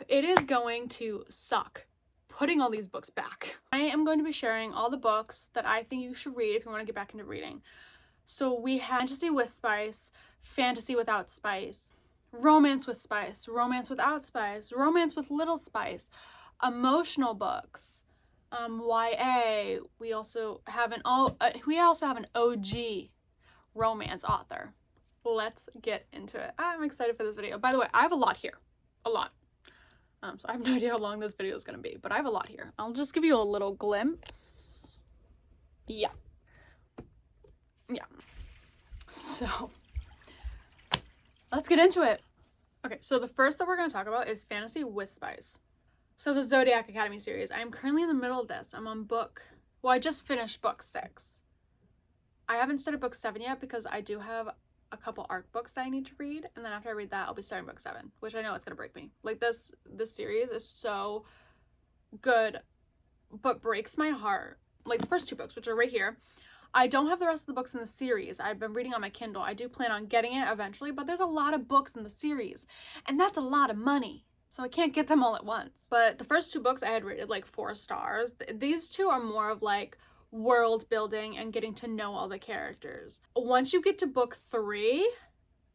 it is going to suck putting all these books back. I am going to be sharing all the books that I think you should read if you want to get back into reading. So we have fantasy with spice, fantasy without spice, romance with spice, romance without spice, romance with little spice, emotional books, YA. We also have an OG romance author. Let's get into it. I'm excited for this video. By the way, I have a lot here. A lot. So I have no idea how long this video is going to be, but I have a lot here. I'll just give you a little glimpse. Yeah. So, let's get into it. Okay, so the first that we're going to talk about is Fantasy with Spice. So the Zodiac Academy series. I'm currently in the middle of this. I'm on I just finished book 6. I haven't started book 7 yet because I do have a couple ARC books that I need to read, and then after I read that, I'll be starting book 7, which I know it's gonna break me. Like this series is so good, but breaks my heart. Like the first 2 books, which are right here. I don't have the rest of the books in the series. I've been reading on my Kindle. I do plan on getting it eventually, but there's a lot of books in the series, and that's a lot of money. So I can't get them all at once. But the first 2 books I had rated like 4 stars. These 2 are more of like world building and getting to know all the characters. Once you get to book 3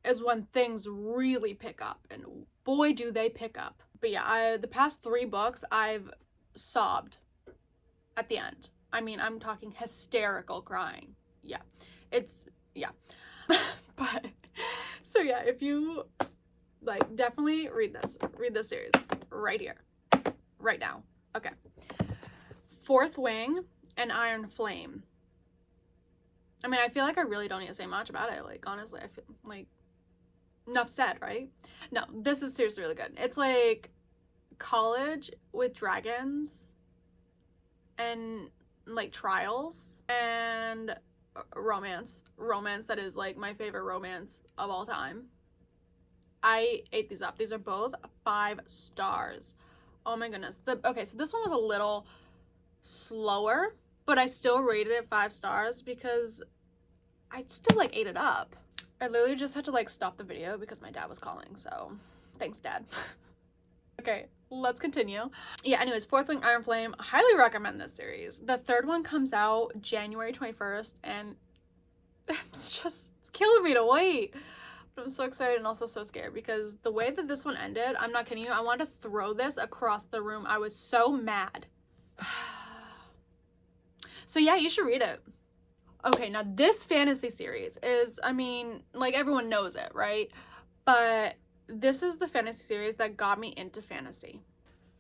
is when things really pick up, and boy do they pick up. But yeah, the past 3 books I've sobbed at the end. I mean, I'm talking hysterical crying. Yeah. But so yeah, if you like, definitely read this series right here, right now. Okay. Fourth Wing and Iron Flame. I mean, I feel like I really don't need to say much about it. Like, honestly, I feel like enough said, right? No, this is seriously really good. It's like college with dragons and like trials and romance that is like my favorite romance of all time. I ate these up. These are both 5 stars. Oh my goodness. Okay, so this one was a little slower, but I still rated it 5 stars because I still like ate it up. I literally just had to like stop the video because my dad was calling, so thanks, Dad. Okay, let's continue. Yeah, anyways, Fourth Wing, Iron Flame. Highly recommend this series. The 3rd one comes out January 21st, and it's killing me to wait. But I'm so excited and also so scared because the way that this one ended, I'm not kidding you, I wanted to throw this across the room. I was so mad. So yeah, you should read it. Okay, now this fantasy series is, I mean, like everyone knows it, right? But this is the fantasy series that got me into fantasy.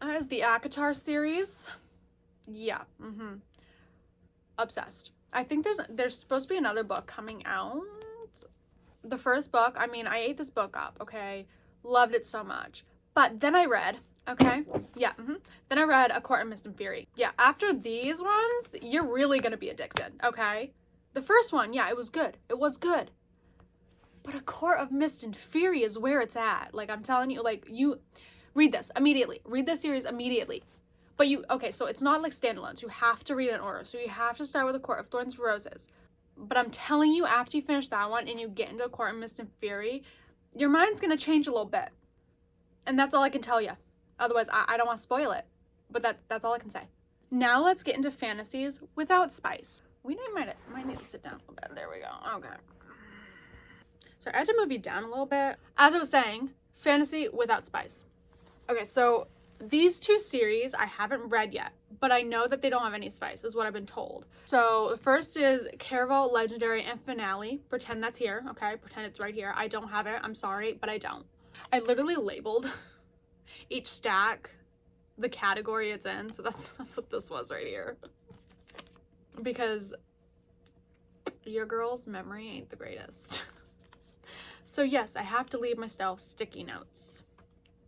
That is the ACOTAR series. Yeah, obsessed. I think there's supposed to be another book coming out. The first book, I mean, I ate this book up, okay? Loved it so much. But then I read, okay? Yeah, Then I read A Court of Mist and Fury. Yeah, after these ones, you're really gonna be addicted, okay? The first one, yeah, it was good. It was good. But A Court of Mist and Fury is where it's at. Like, I'm telling you, like, you read this immediately. Read this series immediately. But okay, so it's not like standalones. You have to read it in order. So you have to start with A Court of Thorns and Roses. But I'm telling you, after you finish that one and you get into A Court of Mist and Fury, your mind's going to change a little bit. And that's all I can tell you. Otherwise, I don't want to spoil it. But that's all I can say. Now let's get into fantasies without spice. We might need to sit down a little bit. There we go. Okay. So I had to move you down a little bit. As I was saying, fantasy without spice. Okay, so these 2 series I haven't read yet, but I know that they don't have any spice, is what I've been told. So the first is Caraval, Legendary, and Finale. Pretend that's here, okay? Pretend it's right here. I don't have it. I'm sorry, but I don't. I literally labeled each stack the category it's in, so that's what this was right here. Because your girl's memory ain't the greatest. So yes, I have to leave myself sticky notes.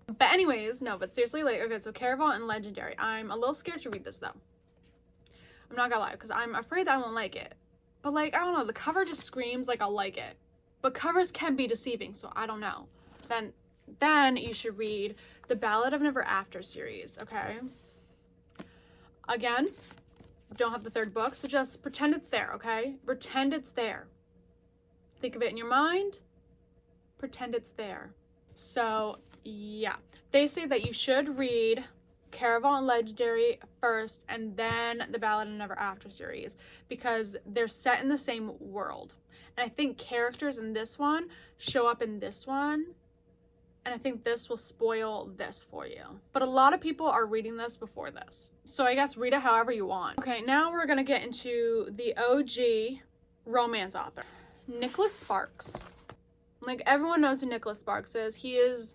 But anyways, no, but seriously, like, okay, so Caraval and Legendary. I'm a little scared to read this, though. I'm not gonna lie, because I'm afraid that I won't like it. But, like, I don't know, the cover just screams like I'll like it. But covers can be deceiving, so I don't know. Then you should read the Ballad of Never After series, okay? Again, don't have the 3rd book, so just pretend it's there, okay? Pretend it's there. Think of it in your mind. Pretend it's there. So yeah, They say that you should read Caraval and Legendary first and then the Ballad and Never After series because they're set in the same world. And I think characters in this one show up in this one. And I think this will spoil this for you. But a lot of people are reading this before this. So I guess read it however you want. Okay, now we're going to get into the OG romance author, Nicholas Sparks. Like, everyone knows who Nicholas Sparks is. He is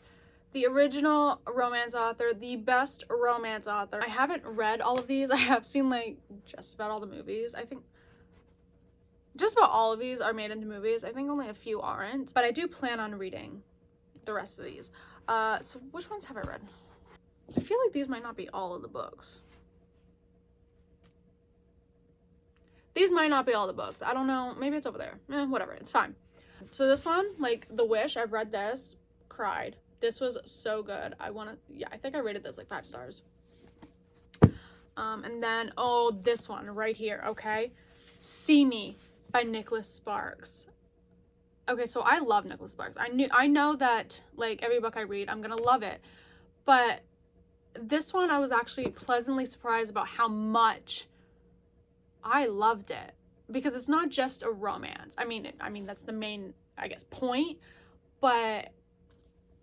the original romance author, the best romance author. I haven't read all of these. I have seen, like, just about all the movies. I think just about all of these are made into movies. I think only a few aren't. But I do plan on reading the rest of these. So which ones have I read? I feel like these might not be all of the books. These might not be all the books. I don't know. Maybe it's over there. Whatever. It's fine. So this one, like The Wish, I've read this, cried. This was so good. I think I rated this like 5 stars. And then, oh, this one right here, okay? See Me by Nicholas Sparks. Okay, so I love Nicholas Sparks. I know that, like, every book I read, I'm gonna love it. But this one, I was actually pleasantly surprised about how much I loved it. Because it's not just a romance. I mean, that's the main, I guess, point. But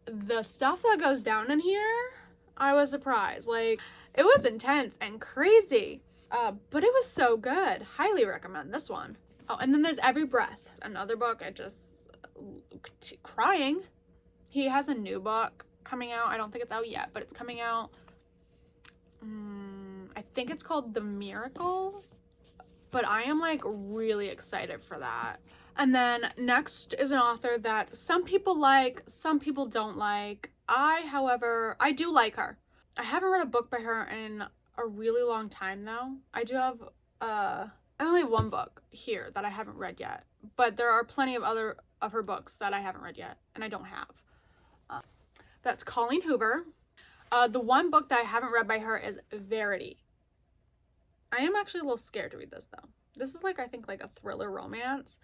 the stuff that goes down in here, I was surprised. Like, it was intense and crazy. But it was so good. Highly recommend this one. Oh, and then there's Every Breath. Another book I just crying. He has a new book coming out. I don't think it's out yet, but it's coming out. I think it's called The Miracle. But I am like really excited for that. And then next is an author that some people like, some people don't like. However, I do like her. I haven't read a book by her in a really long time though. I do have I only have one book here that I haven't read yet, but there are plenty of other of her books that I haven't read yet and I don't have. That's Colleen Hoover. The one book that I haven't read by her is Verity. I am actually a little scared to read this though. This is like, I think, like a thriller romance,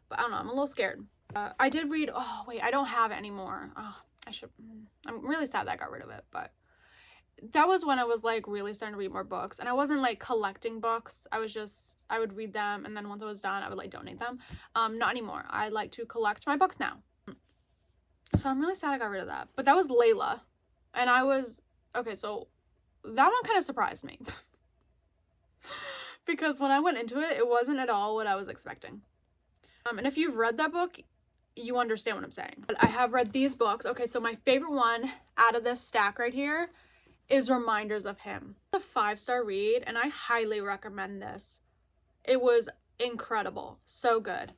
but I don't know, I'm a little scared. I did read, oh wait, I don't have it anymore. Oh, I'm really sad that I got rid of it, but that was when I was like really starting to read more books, and I wasn't like collecting books. I would read them, and then once I was done, I would like donate them. Not anymore. I like to collect my books now. So I'm really sad I got rid of that. But that was Layla, and okay, so that one kind of surprised me. Because when I went into it, it wasn't at all what I was expecting. And if you've read that book, you understand what I'm saying. But I have read these books. Okay, so my favorite one out of this stack right here is Reminders of Him. It's a 5-star read, and I highly recommend this. It was incredible. So good.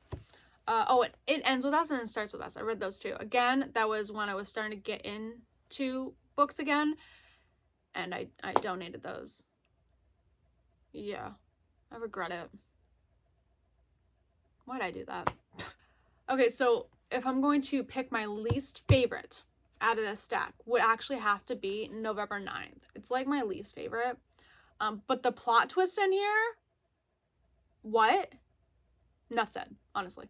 It ends with us and it starts with us. I read those too. Again, that was when I was starting to get into books again, and I donated those. Yeah, I regret it. Why'd I do that? Okay, so if I'm going to pick my least favorite out of this stack, would actually have to be November 9th. It's like my least favorite. But the plot twist in here, what? Enough said, honestly.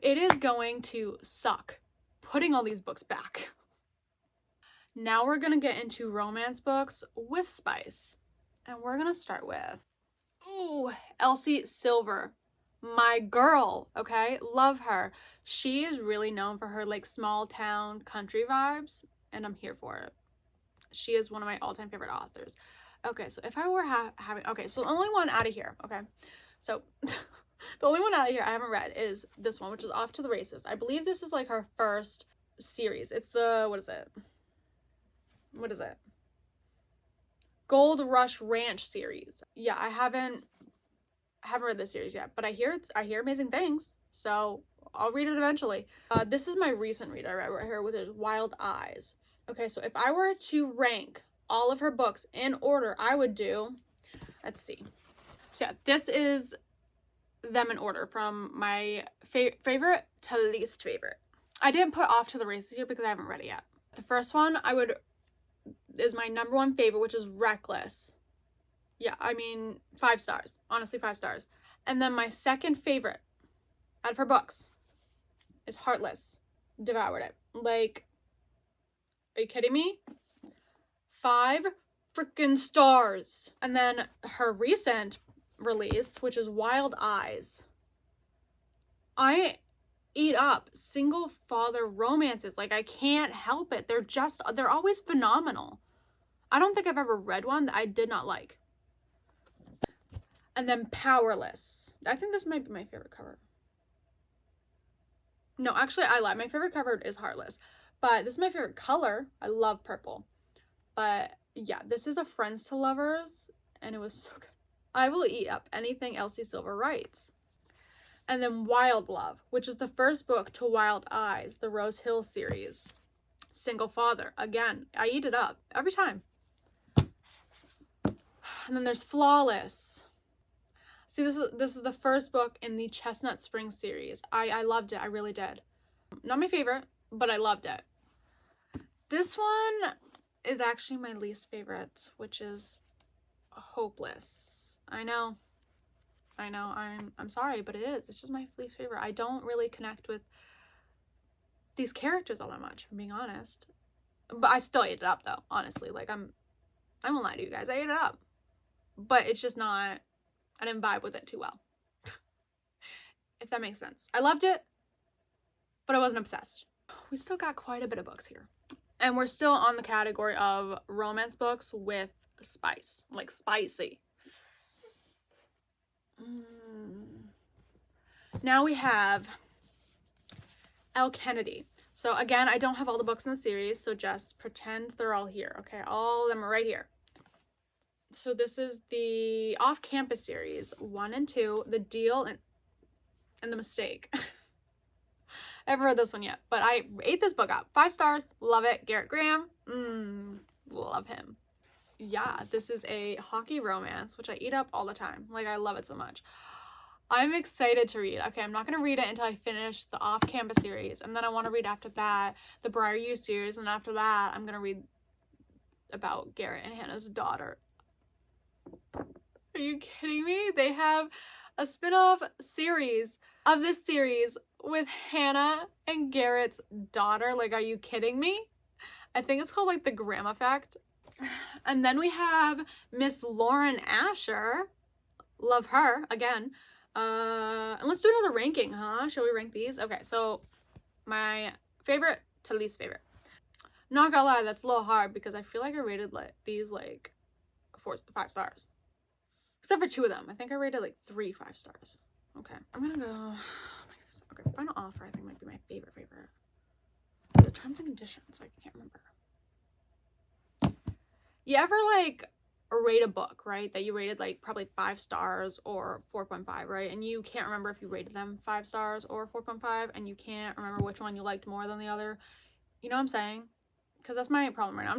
It is going to suck putting all these books back. Now we're going to get into romance books with spice. And we're going to start with, Elsie Silver. My girl, okay? Love her. She is really known for her like small town country vibes, and I'm here for it. She is one of my all-time favorite authors. Okay, so if I were having, okay, so the only one out of here, okay? So the only one out of here I haven't read is this one, which is Off to the Races. I believe this is like her first series. It's the, what is it? Gold Rush Ranch series. Yeah, I haven't read this series yet, but I hear amazing things, so I'll read it eventually. This is my recent read I read right here, with his Wild Eyes. Okay, so if I were to rank all of her books in order, I would do, let's see. So yeah, this is them in order from my favorite to least favorite. I didn't put Off to the Races here because I haven't read it yet. The first one is my number one favorite, which is Reckless. Yeah, I mean, 5 stars. Honestly, 5 stars. And then my second favorite out of her books is Heartless. Devoured it. Like, Are you kidding me? 5 freaking stars. And then her recent release, which is Wild Eyes. I eat up single father romances. Like, I can't help it. They're always phenomenal. I don't think I've ever read one that I did not like. And then Powerless. I think this might be my favorite cover. No, actually, I lied. My favorite cover is Heartless. But this is my favorite color. I love purple. But yeah, this is a Friends to Lovers, and it was so good. I will eat up anything Elsie Silver writes. And then Wild Love, which is the first book to Wild Eyes, the Rose Hill series. Single father. Again, I eat it up every time. And then there's Flawless. See, this is the first book in the Chestnut Spring series. I loved it. I really did. Not my favorite, but I loved it. This one is actually my least favorite, which is Hopeless. I know. I'm sorry, but it is. It's just my least favorite. I don't really connect with these characters all that much, if I'm being honest. But I still ate it up, though, honestly. Like, I won't lie to you guys. I ate it up. But it's just not... I didn't vibe with it too well. If that makes sense. I loved it, but I wasn't obsessed. We still got quite a bit of books here. And we're still on the category of romance books with spice. Like, spicy. Now we have Elle Kennedy. So again, I don't have all the books in the series, so just pretend they're all here, okay? All of them are right here. So this is the Off-Campus series, 1 and 2, The Deal and The Mistake. I haven't read this one yet, but I ate this book up. 5 stars, love it. Garrett Graham, love him. Yeah, this is a hockey romance, which I eat up all the time. Like, I love it so much. I'm excited to read. Okay, I'm not going to read it until I finish the Off-Campus series, and then I want to read after that the Briar U series, and after that, I'm going to read about Garrett and Hannah's daughter. Are you kidding me? They have a spin-off series of this series with Hannah and Garrett's daughter. Like, are you kidding me? I think it's called, like, The Graham Effect. And then we have Miss Lauren Asher. Love her, again. And let's do another ranking, huh? Shall we rank these? Okay, so my favorite to least favorite. Not gonna lie, that's a little hard because I feel like I rated these 5 stars. Except for 2 of them. I think I rated like 3 5 stars. Okay, I'm gonna go... Okay, Final Offer I think might be my favorite. The terms and conditions, I can't remember. You ever like rate a book, right? That you rated like probably 5 stars or 4.5, right? And you can't remember if you rated them 5 stars or 4.5, and you can't remember which one you liked more than the other. You know what I'm saying? Because that's my problem right now.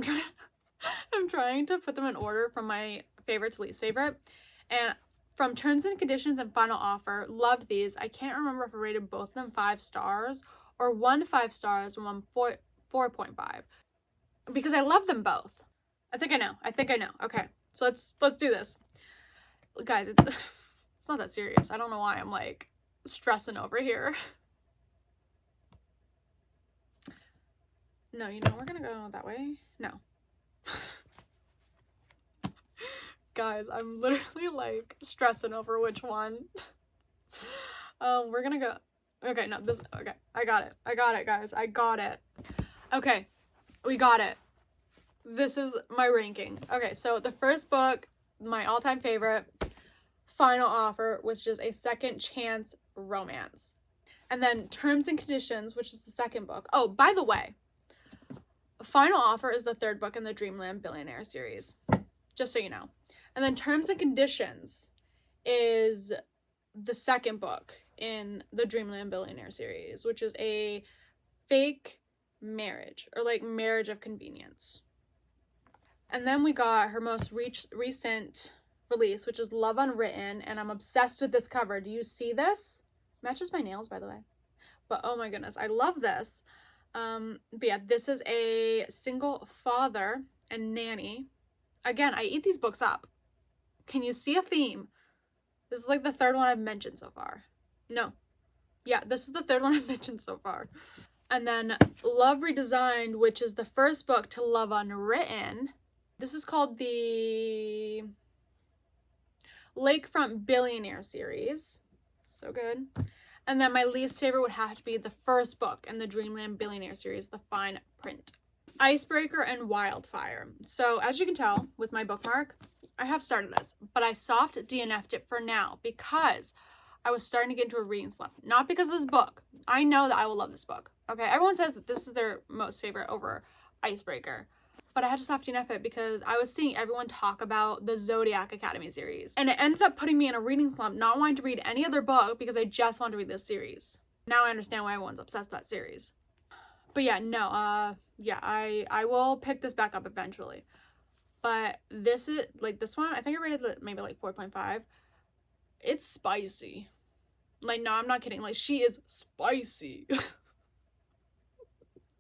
I'm trying to put them in order from my favorite to least favorite. And from Terms and Conditions and Final Offer, loved these. I can't remember if I rated both of them 5 stars or 1 5 stars and 1 4.5. Because I love them both. I think I know. Okay. So let's do this. Guys, it's not that serious. I don't know why I'm like stressing over here. No, we're gonna go that way. No. Guys, I'm literally like stressing over which one. We're gonna go. Okay, no, this. Okay, I got it, guys. I got it. Okay, we got it. This is my ranking. Okay, so the first book, my all-time favorite, Final Offer, which is a second chance romance. And then Terms and Conditions, which is the second book. Oh, by the way, Final Offer is the 3rd book in the Dreamland Billionaire series, just so you know. And then Terms and Conditions is the 2nd book in the Dreamland Billionaire series, which is a fake marriage, or like marriage of convenience. And then we got her most recent release, which is Love Unwritten, and I'm obsessed with this cover. Do you see this? Matches my nails, by the way. But oh my goodness, I love this. But yeah, this is a single father and nanny. Again, I eat these books up. Can you see a theme? This is like the 3rd one I've mentioned so far. No. Yeah, this is the 3rd one I've mentioned so far. And then Love Redesigned, which is the first book to Love Unwritten. This is called the Lakefront Billionaire series. So good. And then my least favorite would have to be the first book in the Dreamland Billionaire series, The Fine Print. Icebreaker and Wildfire. So as you can tell with my bookmark, I have started this, but I soft DNF'd it for now because I was starting to get into a reading slump. Not because of this book. I know that I will love this book. Okay, everyone says that this is their most favorite over Icebreaker. But I had to soft DNF it because I was seeing everyone talk about the Zodiac Academy series. And it ended up putting me in a reading slump, not wanting to read any other book because I just wanted to read this series. Now I understand why everyone's obsessed with that series. But yeah, no, yeah, I will pick this back up eventually. But this is, like, this one, I think I rated it maybe like 4.5. It's spicy. Like, no, I'm not kidding. Like, she is spicy.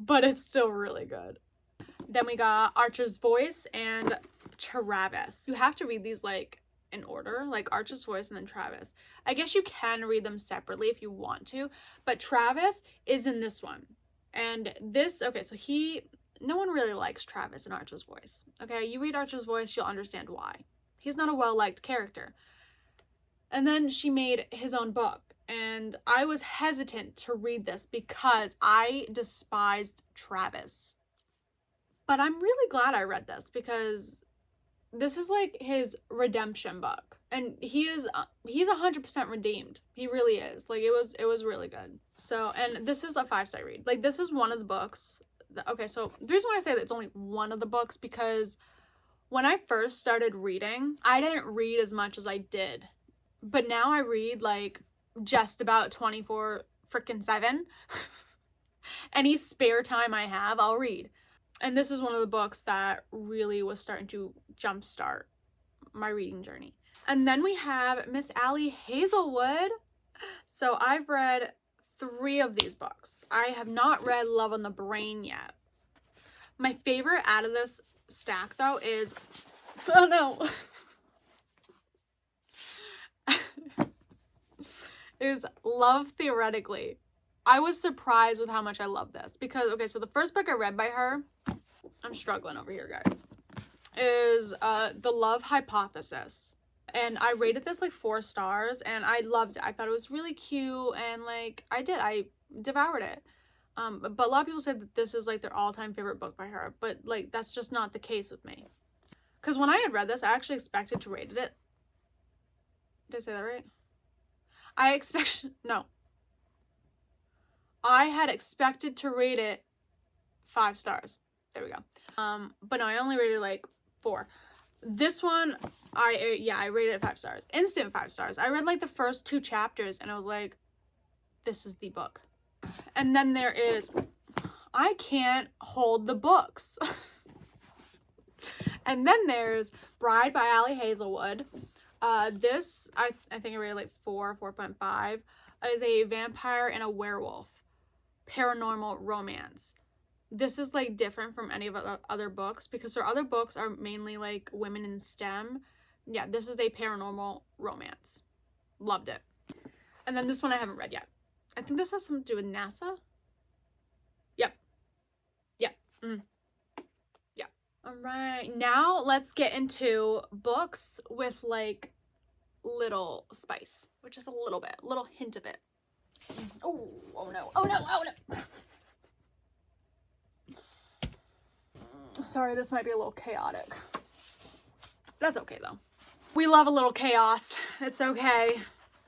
But it's still really good. Then we got Archer's Voice and Travis. You have to read these, like, in order. Like, Archer's Voice and then Travis. I guess you can read them separately if you want to. But Travis is in this one. And this, okay, so no one really likes Travis in Archer's Voice. Okay, you read Archer's Voice, you'll understand why. He's not a well-liked character. And then she made his own book. And I was hesitant to read this because I despised Travis. But I'm really glad I read this because this is like his redemption book. And he's 100% redeemed. He really is. Like, it was really good. So, and this is a 5-star read. Like, this is one of the books. Okay, so the reason why I say that it's only one of the books because when I first started reading, I didn't read as much as I did. But now I read like just about 24/7. Any spare time I have, I'll read. And this is one of the books that really was starting to jumpstart my reading journey. And then we have Miss Ali Hazelwood. So I've read 3 of these books. I have not read Love on the Brain yet. My favorite out of this stack, though, is... Oh, no. is Love Theoretically. I was surprised with how much I love this because, okay, so the first book I read by her, I'm struggling over here, guys, is The Love Hypothesis. And I rated this like 4 stars and I loved it. I thought it was really cute and like I devoured it. But a lot of people said that this is like their all-time favorite book by her, but like that's just not the case with me. Because when I had read this, I actually expected to rate it. Did I say that right? I had expected to rate it 5 stars. There we go. But no, I only rated like 4. This one, I rated it 5 stars. Instant 5 stars. I read like the first 2 chapters and I was like, this is the book. And then there is, I Can't Hold the Books. And then there's Bride by Ali Hazelwood. This, I think I rated like 4.5, is a vampire and a werewolf paranormal romance. This is like different from any of the other books because her other books are mainly like women in STEM. Yeah, this is a paranormal romance. Loved it. And then this one I haven't read yet. I think this has something to do with NASA. Yep. Yeah. All right. Now let's get into books with like little spice, which is a little hint of it. Oh no. Sorry, this might be a little chaotic. That's okay though. We love a little chaos. It's okay.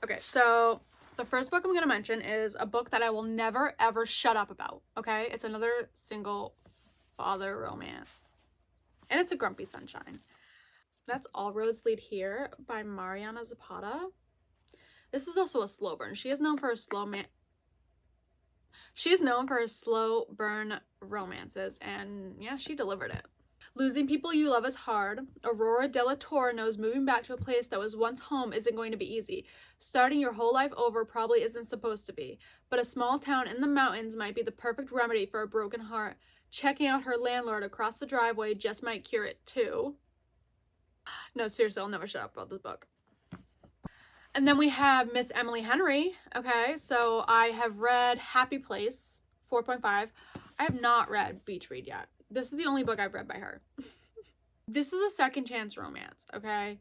Okay, so the first book I'm going to mention is a book that I will never ever shut up about, okay? It's another single father romance. And it's a Grumpy Sunshine. That's All Roads Lead Here by Mariana Zapata. This is also a slow burn. She is known for her slow burn romances, and yeah, she delivered it. Losing people you love is hard. Aurora de la Torre knows moving back to a place that was once home isn't going to be easy. Starting your whole life over probably isn't supposed to be. But a small town in the mountains might be the perfect remedy for a broken heart. Checking out her landlord across the driveway just might cure it too. No, seriously, I'll never shut up about this book. And then we have Miss Emily Henry. Okay, so I have read Happy Place 4.5. I have not read Beach Read yet. This is the only book I've read by her. This is a second chance romance, okay?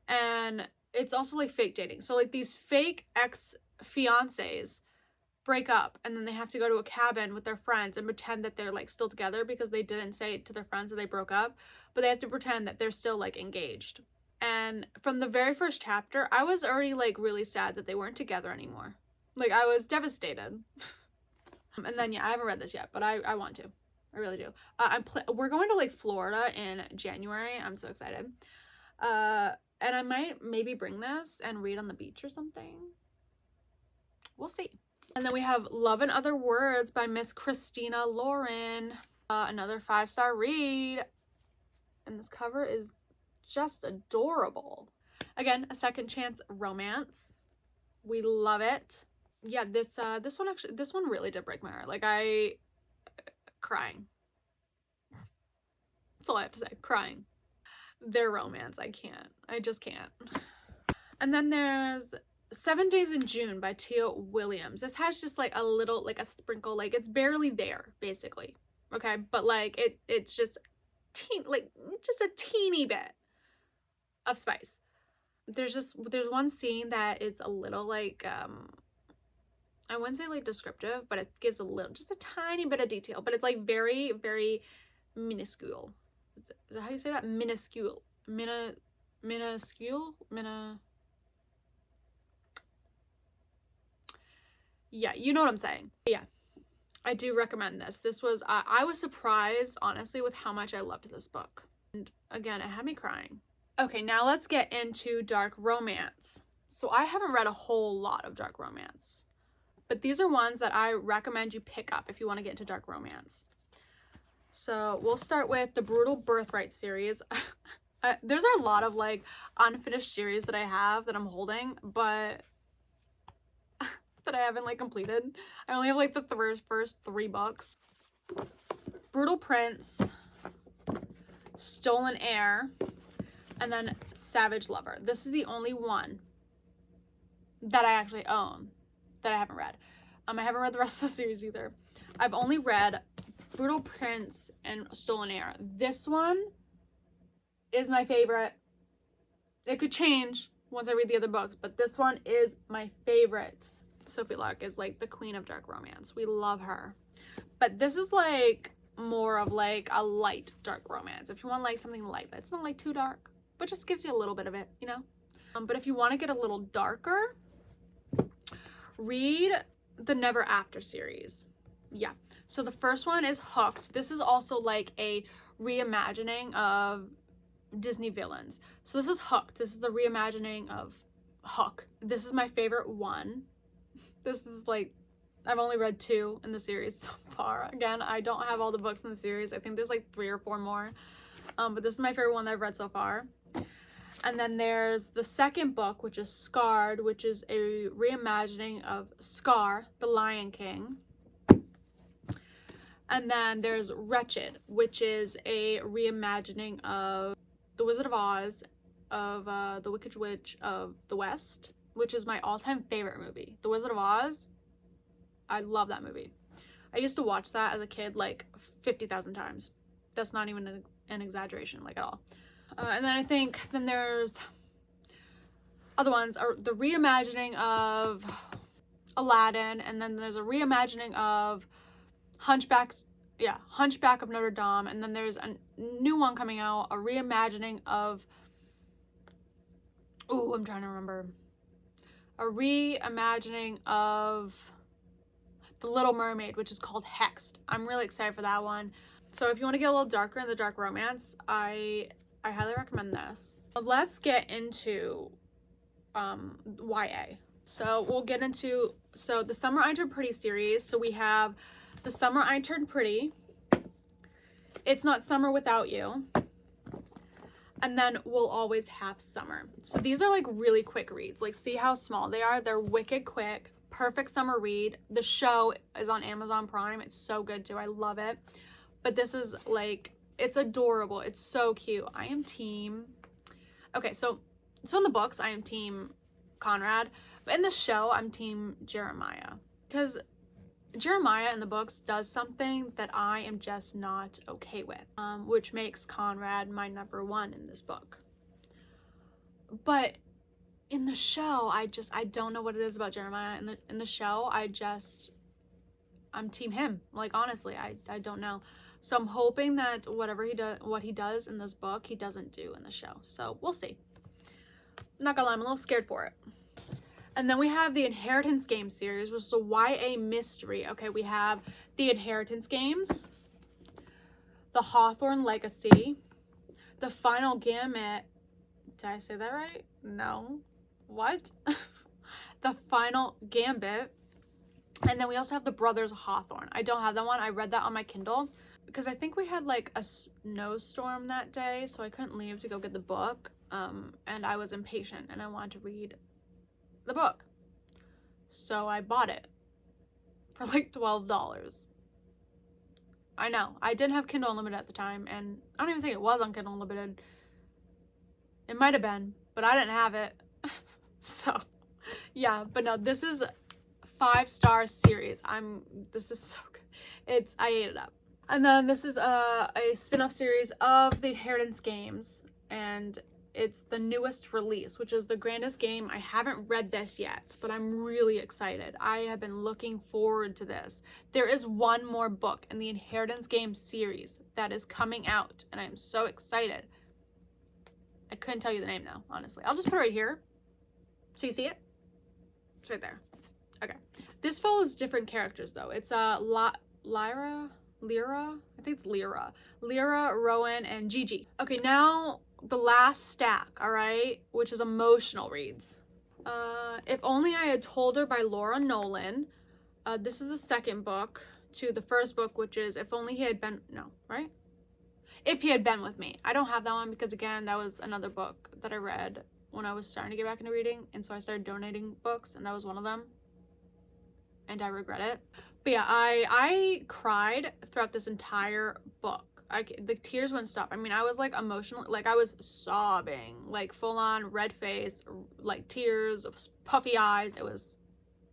And it's also like fake dating. So like these fake ex-fiancés break up and then they have to go to a cabin with their friends and pretend that they're like still together because they didn't say to their friends that they broke up, but they have to pretend that they're still like engaged. And from the very first chapter, I was already like really sad that they weren't together anymore. Like I was devastated. And then yeah, I haven't read this yet, but I want to. I really do. We're going to like Florida in January. I'm so excited. And I might maybe bring this and read on the beach or something. We'll see. And then we have Love and Other Words by Miss Christina Lauren. Another 5-star read. And this cover is just adorable. Again, a second chance romance. We love it. Yeah, this one really did break my heart. Like crying. That's all I have to say. Crying. Their romance. I just can't. And then there's 7 Days in June by Tia Williams. This has just like a little, like a sprinkle, like it's barely there, basically. Okay, but like it's just just a teeny bit of spice. There's one scene that it's a little like I wouldn't say like descriptive, but it gives a little, just a tiny bit of detail, but it's like very, very minuscule. Is that how you say that? Minuscule. Minuscule? Yeah, you know what I'm saying. Yeah, I do recommend this. This was, I was surprised, honestly, with how much I loved this book. And again, it had me crying. Okay, now let's get into dark romance. So I haven't read a whole lot of dark romance, but these are ones that I recommend you pick up if you want to get into dark romance. So we'll start with the Brutal Birthright series. There's a lot of like unfinished series that I have that I'm holding, but that I haven't like completed. I only have like the first 3 books. Brutal Prince, Stolen Heir, and then Savage Lover. This is the only one that I actually own that I haven't read. I haven't read the rest of the series either. I've only read Brutal Prince and Stolen Heir. This one is my favorite. It could change once I read the other books, but this one is my favorite. Sophie Lark is like the queen of dark romance. We love her. But this is like more of like a light dark romance. If you want like something light, that's not like too dark, but just gives you a little bit of it, you know? But if you want to get a little darker, read the Never After series. Yeah. So the first one is Hooked. This is also like a reimagining of Disney villains. So this is Hooked. This is a reimagining of Hook. This is my favorite one. This is like, I've only read 2 in the series so far. Again, I don't have all the books in the series. I think there's like 3 or 4 more. But this is my favorite one that I've read so far. And then there's the second book, which is Scarred, which is a reimagining of Scar, the Lion King. And then there's Wretched, which is a reimagining of The Wizard of Oz, of The Wicked Witch of the West, which is my all-time favorite movie. The Wizard of Oz, I love that movie. I used to watch that as a kid like 50,000 times. That's not even an exaggeration, like at all. And then I think then there's other ones, are the reimagining of Aladdin, and then there's a reimagining of Hunchback of Notre Dame, and then there's a new one coming out, a reimagining of, I'm trying to remember, a reimagining of The Little Mermaid, which is called Hexed. I'm really excited for that one. So if you want to get a little darker in the dark romance, I highly recommend this. Let's get into YA. So we'll get into, the Summer I Turned Pretty series. So we have The Summer I Turned Pretty, It's Not Summer Without You, and then We'll Always Have Summer. So these are like really quick reads. Like, see how small they are? They're wicked quick, perfect summer read. The show is on Amazon Prime. It's so good too. I love it. But this is like, it's adorable. It's so cute. I am team, okay, so in the books, I am team Conrad, but in the show, I'm team Jeremiah. Because Jeremiah in the books does something that I am just not okay with, which makes Conrad my number one in this book. But in the show, I don't know what it is about Jeremiah. In the show, I'm team him. Like, honestly, I don't know. So I'm hoping that what he does in this book, he doesn't do in the show. So we'll see. I'm not gonna lie, I'm a little scared for it. And then we have the Inheritance Game series, which is a YA mystery. Okay, we have the Inheritance Games, the Hawthorne Legacy, the Final Gambit. Did I say that right? No. What? The Final Gambit. And then we also have the Brothers Hawthorne. I don't have that one. I read that on my Kindle because I think we had like a snowstorm that day, so I couldn't leave to go get the book. And I was impatient and I wanted to read the book. So I bought it for like $12. I know. I didn't have Kindle Unlimited at the time, and I don't even think it was on Kindle Unlimited. It might have been, but I didn't have it. So, yeah, but no, this is 5-star series. This is so good. I ate it up. And then this is a spin-off series of the Inheritance Games, and it's the newest release, which is The Grandest Game. I haven't read this yet, but I'm really excited. I have been looking forward to this. There is one more book in the Inheritance Games series that is coming out, and I'm so excited. I couldn't tell you the name though, honestly. I'll just put it right here. So you see it? It's right there. Okay. This follows different characters though. It's Lyra, I think it's Lyra, Rowan, and Gigi. Okay, now the last stack, all right, which is emotional reads. If Only I Had Told Her by Laura Nolan. This is the second book to the first book, which is If Only He Had Been, no, right? If He Had Been With Me. I don't have that one because, again, that was another book that I read when I was starting to get back into reading, and so I started donating books, and that was one of them, and I regret it. But yeah, I cried throughout this entire book. The tears wouldn't stop. I mean, I was like emotional, like I was sobbing, like full on red face, like tears, puffy eyes. It was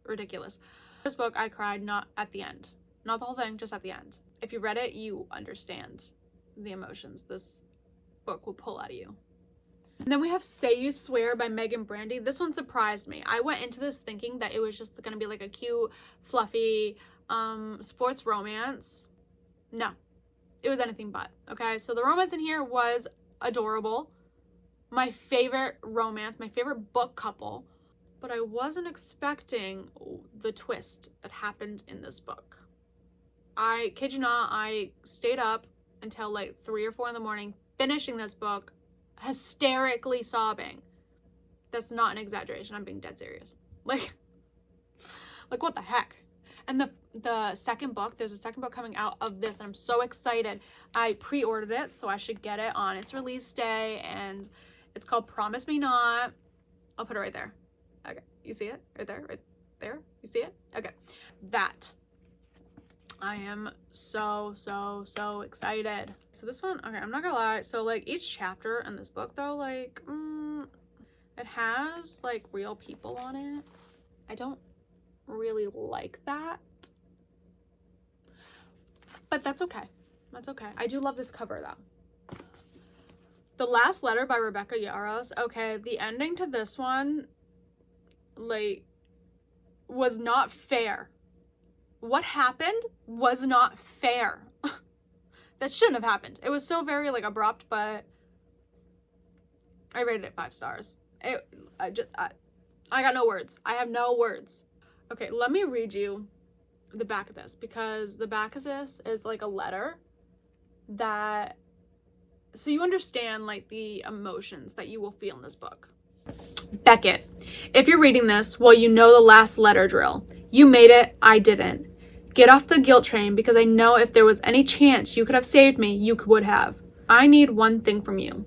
ridiculous. First book, I cried not at the end, not the whole thing, just at the end. If you read it, you understand the emotions this book will pull out of you. And then we have Say You Swear by Megan Brandy. This one surprised me. I went into this thinking that it was just gonna be like a cute, fluffy sports romance. No, it was anything but. Okay, so the romance in here was adorable. My favorite romance, my favorite book couple. But I wasn't expecting the twist that happened in this book. I kid you not, I stayed up until like 3 or 4 in the morning finishing this book, hysterically sobbing. That's not an exaggeration. I'm being dead serious. Like what the heck? And the second book, there's a second book coming out of this, and I'm so excited. I pre-ordered it, so I should get it on its release day, and it's called Promise Me Not. I'll put it right there. Okay, you see it? Right there? Right there? You see it? Okay. That. I am so excited. So this one, okay, I'm not gonna lie. So like each chapter in this book though, like, it has like real people on it. I don't really like that. But that's okay. That's okay. I do love this cover though. The Last Letter by Rebecca Yarros. Okay, the ending to this one, like, was not fair. What happened was not fair. That shouldn't have happened. It was so very like abrupt, but I rated it 5 stars. I got no words. I have no words. Okay, let me read you the back of this, because the back of this is like a letter that, so you understand like the emotions that you will feel in this book. Beckett, if you're reading this, well, you know the last letter drill. You made it, I didn't. Get off the guilt train, because I know if there was any chance you could have saved me, you would have. I need one thing from you.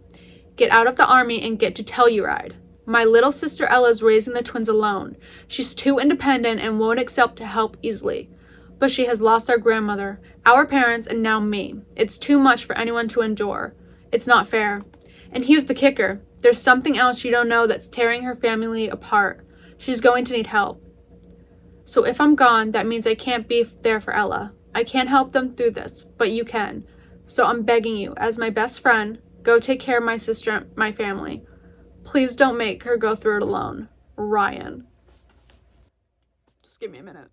Get out of the army and get to Telluride. My little sister Ella's raising the twins alone. She's too independent and won't accept to help easily. But she has lost our grandmother, our parents, and now me. It's too much for anyone to endure. It's not fair. And here's the kicker. There's something else you don't know that's tearing her family apart. She's going to need help. So if I'm gone, that means I can't be there for Ella. I can't help them through this, but you can. So I'm begging you, as my best friend, go take care of my sister and my family. Please don't make her go through it alone. Ryan. Just give me a minute.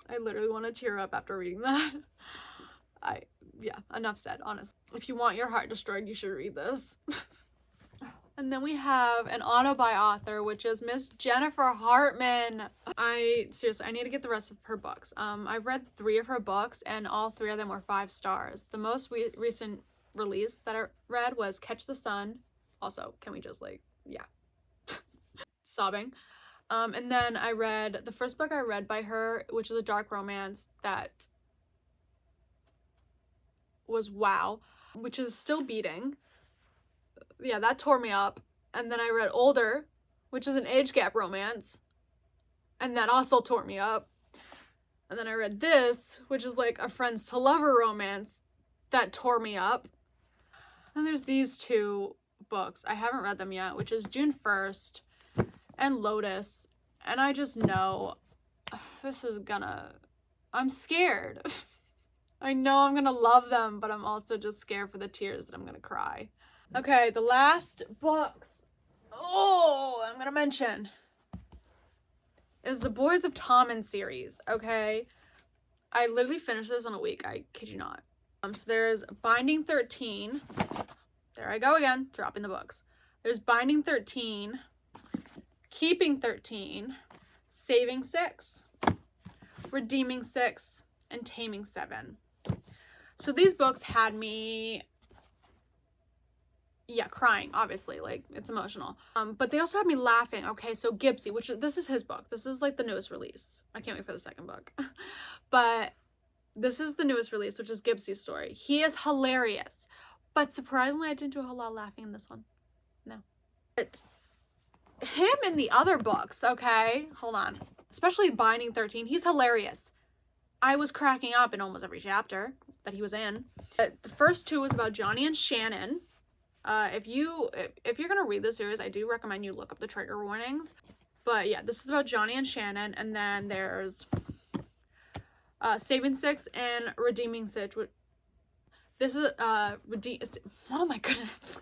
I literally want to tear up after reading that. Yeah, enough said, honestly. If you want your heart destroyed, you should read this. And then we have an auto-buy author, which is Miss Jennifer Hartman. Seriously, I need to get the rest of her books. I've read 3 of her books, and all 3 of them were 5 stars. The most recent release that I read was Catch the Sun. Also, can we just sobbing. And then I read, the first book I read by her, which is a dark romance that was wow, which is Still Beating. Yeah, that tore me up. And then I read Older, which is an age gap romance, and that also tore me up. And then I read this, which is like a friends to lover romance, that tore me up. And there's these 2 books, I haven't read them yet, which is June 1st and Lotus. And I just know I'm scared. I know I'm gonna love them, but I'm also just scared for the tears that I'm gonna cry. Okay, the last books I'm gonna mention is the Boys of Tommen series, okay? I literally finished this in a week, I kid you not. So there's Binding 13. There I go again, dropping the books. There's Binding 13, Keeping 13, Saving 6, Redeeming 6, and Taming 7. So these books had me, crying, obviously, like, it's emotional. But they also had me laughing. Okay, so Gibbsy, this is his book. This is like the newest release. I can't wait for the second book. But this is the newest release, which is Gibbsy's story. He is hilarious. But surprisingly, I didn't do a whole lot of laughing in this one. No. But him in the other books, okay? Hold on. Especially Binding 13, he's hilarious. I was cracking up in almost every chapter that he was in. But the first 2 was about Johnny and Shannon. If you're gonna read this series, I do recommend you look up the trigger warnings. But yeah, this is about Johnny and Shannon, and then there's Saving 6 and Redeeming 6. This is oh my goodness.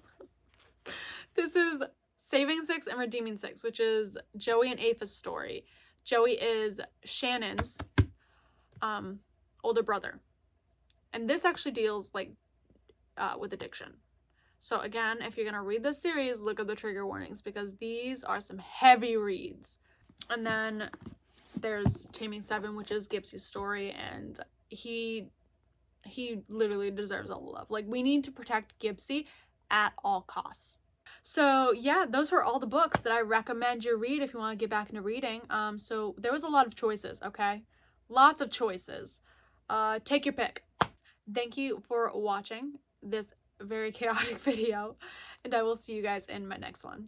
This is Saving 6 and Redeeming 6, which is Joey and Apha's story. Joey is Shannon's older brother, and this actually deals with addiction. So again, if you're gonna read this series, look at the trigger warnings, because these are some heavy reads. And then there's Taming 7, which is Gibbsy's story, and he literally deserves all the love. Like, we need to protect Gibbsy at all costs. So yeah, those were all the books that I recommend you read if you want to get back into reading. So there was a lot of choices, okay? Lots of choices. Take your pick. Thank you for watching this very chaotic video, and I will see you guys in my next one.